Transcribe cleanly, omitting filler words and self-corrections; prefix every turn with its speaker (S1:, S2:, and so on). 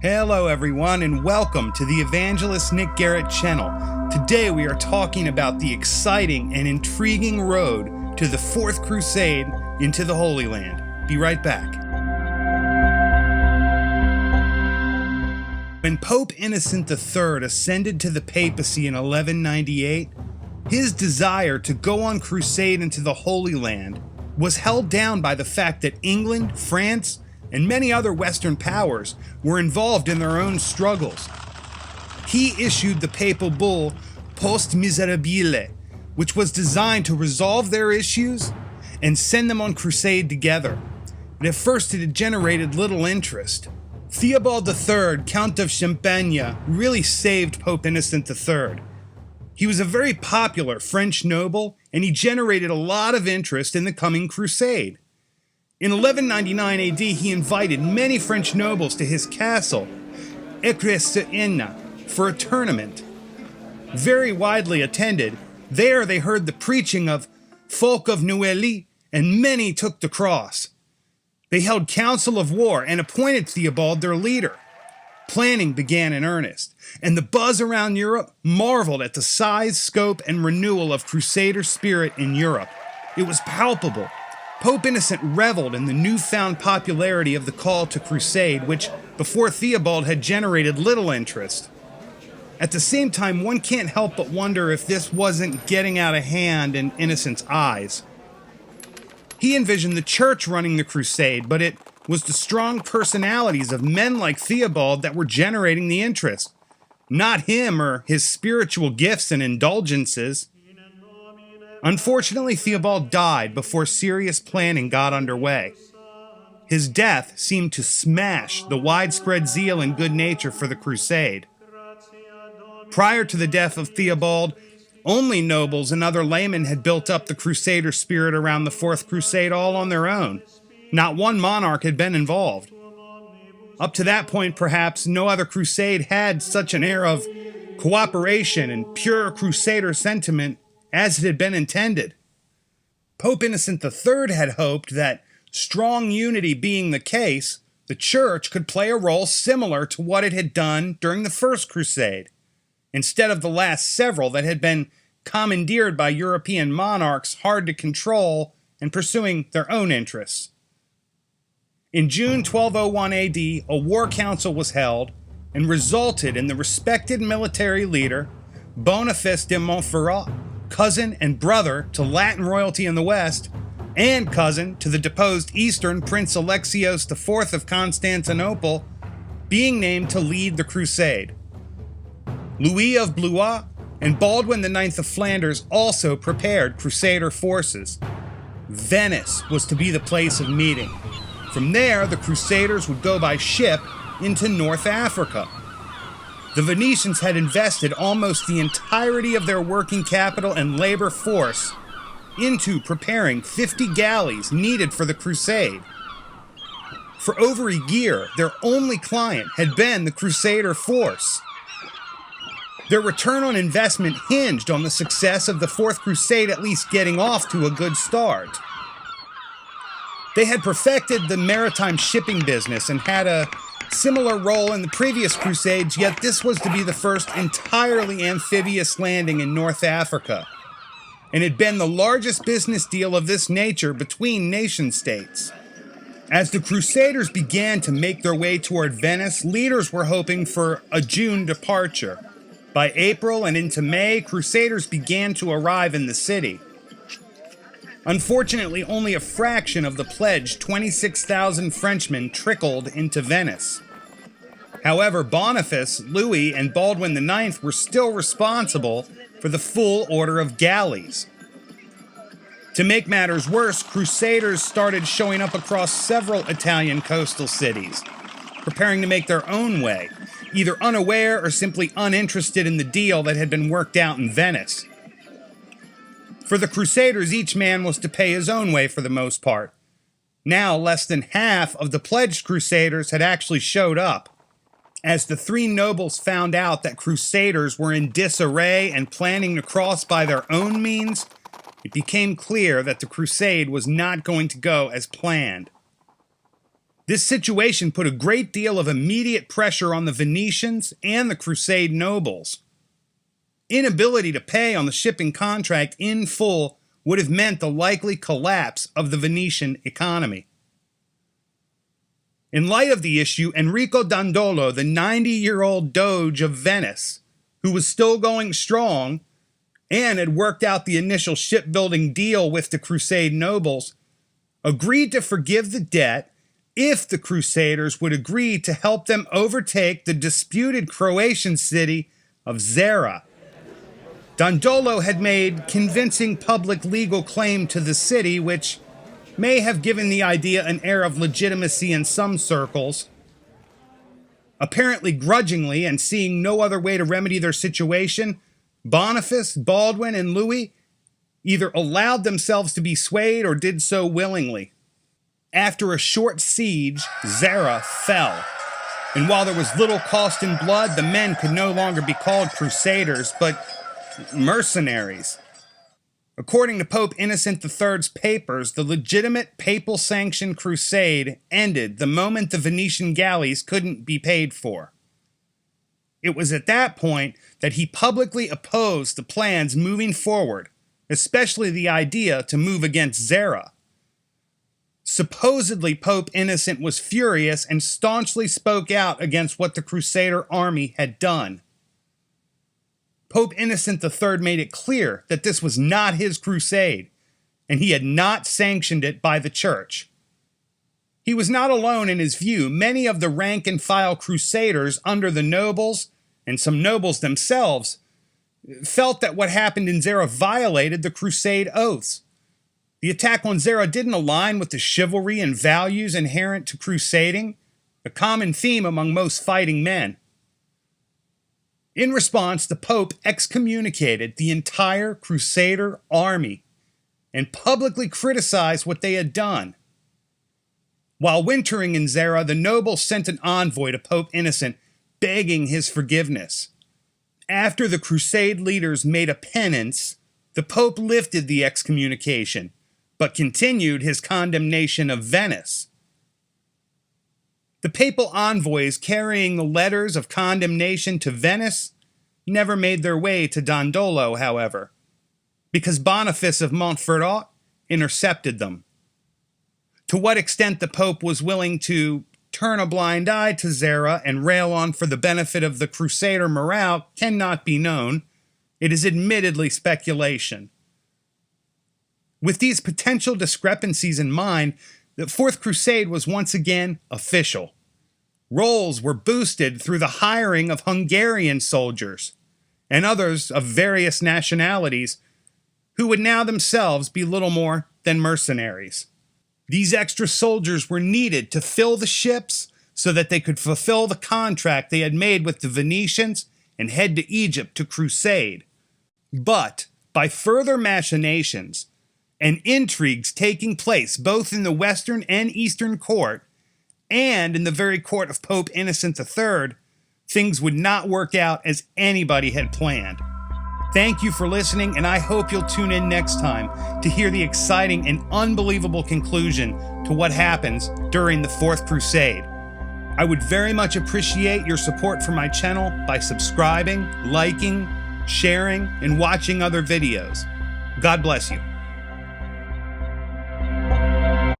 S1: Hello everyone and welcome to the Evangelist Nick Garrett channel. Today we are talking about the exciting and intriguing road to the Fourth Crusade into the Holy Land. Be right back. When Pope Innocent III ascended to the papacy in 1198, his desire to go on crusade into the Holy Land was held down by the fact that England, France, and many other Western powers were involved in their own struggles. He issued the papal bull Post Miserabile, which was designed to resolve their issues and send them on crusade together. But at first it had generated little interest. Theobald III, Count of Champagne, really saved Pope Innocent III. He was a very popular French noble, and he generated a lot of interest in the coming crusade. In 1199 AD, he invited many French nobles to his castle, Aquitaine, for a tournament. Very widely attended, there they heard the preaching of Folk of Neuilly, and many took the cross. They held council of war and appointed Theobald their leader. Planning began in earnest, and the buzz around Europe marveled at the size, scope, and renewal of Crusader spirit in Europe. It was palpable. Pope Innocent reveled in the newfound popularity of the call to crusade, which before Theobald had generated little interest. At the same time, one can't help but wonder if this wasn't getting out of hand in Innocent's eyes. He envisioned the church running the crusade, but it was the strong personalities of men like Theobald that were generating the interest, not him or his spiritual gifts and indulgences. Unfortunately, Theobald died before serious planning got underway. His death seemed to smash the widespread zeal and good nature for the crusade. Prior to the death of Theobald, only nobles and other laymen had built up the crusader spirit around the Fourth Crusade all on their own. Not one monarch had been involved. Up to that point, perhaps, no other crusade had such an air of cooperation and pure crusader sentiment as it had been intended. Pope Innocent III had hoped that, strong unity being the case, the Church could play a role similar to what it had done during the First Crusade, instead of the last several that had been commandeered by European monarchs hard to control and pursuing their own interests. In June 1201 AD, a war council was held and resulted in the respected military leader, Boniface de Montferrat, cousin and brother to Latin royalty in the West, and cousin to the deposed Eastern Prince Alexios IV of Constantinople, being named to lead the crusade. Louis of Blois and Baldwin IX of Flanders also prepared crusader forces. Venice was to be the place of meeting. From there, the crusaders would go by ship into North Africa. The Venetians had invested almost the entirety of their working capital and labor force into preparing 50 galleys needed for the crusade. For over a year, their only client had been the crusader force. Their return on investment hinged on the success of the Fourth Crusade at least getting off to a good start. They had perfected the maritime shipping business and had a similar role in the previous crusades, yet this was to be the first entirely amphibious landing in North Africa, and had been the largest business deal of this nature between nation-states. As the Crusaders began to make their way toward Venice, leaders were hoping for a June departure. By April and into May, Crusaders began to arrive in the city. Unfortunately, only a fraction of the pledged 26,000 Frenchmen trickled into Venice. However, Boniface, Louis, and Baldwin IX were still responsible for the full order of galleys. To make matters worse, Crusaders started showing up across several Italian coastal cities, preparing to make their own way, either unaware or simply uninterested in the deal that had been worked out in Venice. For the Crusaders, each man was to pay his own way for the most part. Now, less than half of the pledged Crusaders had actually showed up. As the three nobles found out that Crusaders were in disarray and planning to cross by their own means, it became clear that the crusade was not going to go as planned. This situation put a great deal of immediate pressure on the Venetians and the Crusade nobles. Inability to pay on the shipping contract in full would have meant the likely collapse of the Venetian economy. In light of the issue, Enrico Dandolo, the 90-year-old Doge of Venice, who was still going strong and had worked out the initial shipbuilding deal with the Crusade nobles, agreed to forgive the debt if the Crusaders would agree to help them overtake the disputed Croatian city of Zara. Dandolo had made convincing public legal claim to the city, which may have given the idea an air of legitimacy in some circles. Apparently grudgingly and seeing no other way to remedy their situation, Boniface, Baldwin, and Louis either allowed themselves to be swayed or did so willingly. After a short siege, Zara fell, and while there was little cost in blood, the men could no longer be called crusaders, but mercenaries. According to Pope Innocent III's papers, the legitimate papal-sanctioned crusade ended the moment the Venetian galleys couldn't be paid for. It was at that point that he publicly opposed the plans moving forward, especially the idea to move against Zara. Supposedly, Pope Innocent was furious and staunchly spoke out against what the Crusader army had done. Pope Innocent III made it clear that this was not his crusade, and he had not sanctioned it by the church. He was not alone in his view. Many of the rank-and-file crusaders under the nobles, and some nobles themselves, felt that what happened in Zara violated the crusade oaths. The attack on Zara didn't align with the chivalry and values inherent to crusading, a common theme among most fighting men. In response, the Pope excommunicated the entire Crusader army and publicly criticized what they had done. While wintering in Zara, the nobles sent an envoy to Pope Innocent begging his forgiveness. After the Crusade leaders made a penance, the Pope lifted the excommunication, but continued his condemnation of Venice. The papal envoys carrying the letters of condemnation to Venice never made their way to Dandolo, however, because Boniface of Montferrat intercepted them. To what extent the Pope was willing to turn a blind eye to Zara and rail on for the benefit of the Crusader morale cannot be known. It is admittedly speculation. With these potential discrepancies in mind, the Fourth Crusade was once again official. Roles were boosted through the hiring of Hungarian soldiers and others of various nationalities who would now themselves be little more than mercenaries. These extra soldiers were needed to fill the ships so that they could fulfill the contract they had made with the Venetians and head to Egypt to crusade. But by further machinations and intrigues taking place both in the Western and Eastern court, and in the very court of Pope Innocent III, things would not work out as anybody had planned. Thank you for listening, and I hope you'll tune in next time to hear the exciting and unbelievable conclusion to what happens during the Fourth Crusade. I would very much appreciate your support for my channel by subscribing, liking, sharing, and watching other videos. God bless you.